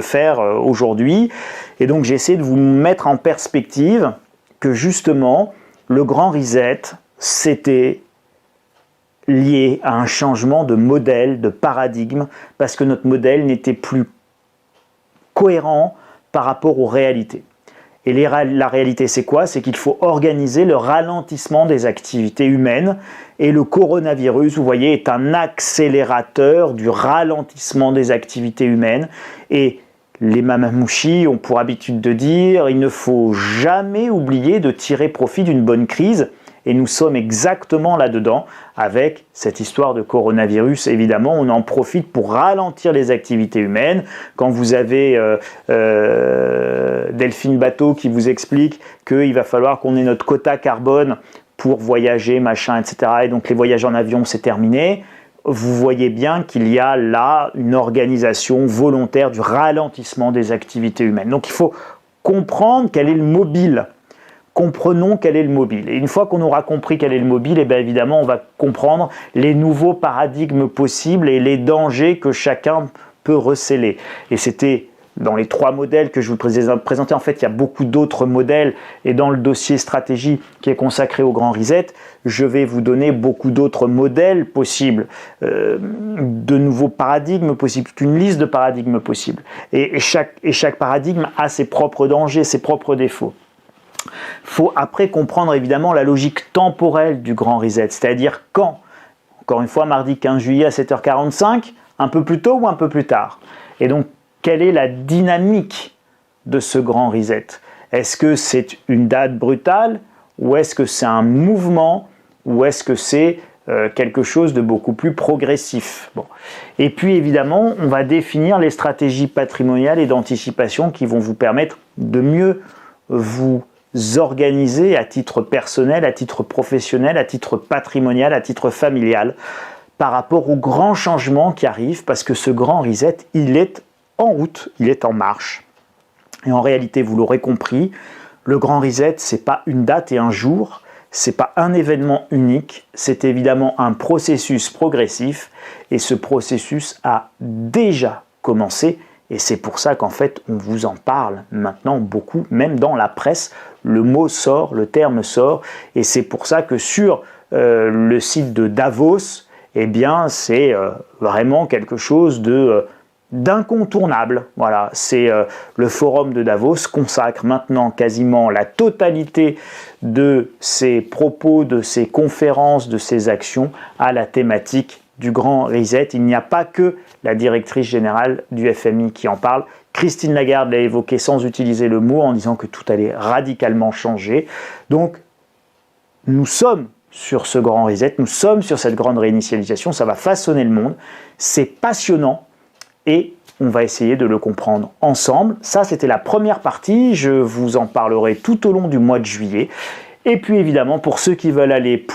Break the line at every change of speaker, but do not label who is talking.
faire aujourd'hui. Et donc j'ai essayé de vous mettre en perspective que justement le grand reset, c'était lié à un changement de modèle, de paradigme, parce que notre modèle n'était plus cohérent par rapport aux réalités. Et la réalité, c'est quoi? C'est qu'il faut organiser le ralentissement des activités humaines. Et le coronavirus, vous voyez, est un accélérateur du ralentissement des activités humaines. Et les mamamouchis ont pour habitude de dire, il ne faut jamais oublier de tirer profit d'une bonne crise. Et nous sommes exactement là-dedans avec cette histoire de coronavirus. Évidemment, on en profite pour ralentir les activités humaines. Quand vous avez Delphine Bateau qui vous explique qu'il va falloir qu'on ait notre quota carbone pour voyager, machin, etc. Et donc les voyages en avion, c'est terminé. Vous voyez bien qu'il y a là une organisation volontaire du ralentissement des activités humaines. Donc il faut comprendre quel est le mobile. Comprenons quel est le mobile. Et une fois qu'on aura compris quel est le mobile, et bien évidemment, on va comprendre les nouveaux paradigmes possibles et les dangers que chacun peut recéler. Et c'était dans les 3 modèles que je vous présentais. En fait, il y a beaucoup d'autres modèles. Et dans le dossier stratégie qui est consacré au Grand Reset, je vais vous donner beaucoup d'autres modèles possibles, de nouveaux paradigmes possibles, une liste de paradigmes possibles. Et chaque paradigme a ses propres dangers, ses propres défauts. Il faut après comprendre évidemment la logique temporelle du grand reset, c'est-à-dire quand. Encore une fois, mardi 15 juillet à 7h45, un peu plus tôt ou un peu plus tard. Et donc, quelle est la dynamique de ce grand reset? Est-ce que c'est une date brutale ou est-ce que c'est un mouvement ou est-ce que c'est quelque chose de beaucoup plus progressif? Bon. Et puis évidemment, on va définir les stratégies patrimoniales et d'anticipation qui vont vous permettre de mieux vous organiser à titre personnel, à titre professionnel, à titre patrimonial, à titre familial, par rapport aux grands changements qui arrivent, parce que ce grand reset, il est en route, il est en marche. Et en réalité, vous l'aurez compris, le grand reset, c'est pas une date et un jour, c'est pas un événement unique, c'est évidemment un processus progressif, et ce processus a déjà commencé. Et c'est pour ça qu'en fait, on vous en parle maintenant beaucoup, même dans la presse, le mot sort, le terme sort, et c'est pour ça que sur le site de Davos, eh bien, c'est vraiment quelque chose d'incontournable. Voilà, c'est le forum de Davos consacre maintenant quasiment la totalité de ses propos, de ses conférences, de ses actions à la thématique du grand reset. Il n'y a pas que la directrice générale du FMI qui en parle. Christine Lagarde l'a évoqué sans utiliser le mot en disant que tout allait radicalement changer. Donc, nous sommes sur ce grand reset, nous sommes sur cette grande réinitialisation, ça va façonner le monde. C'est passionnant et on va essayer de le comprendre ensemble. Ça, c'était la première partie. Je vous en parlerai tout au long du mois de juillet. Et puis évidemment, pour ceux qui veulent aller plus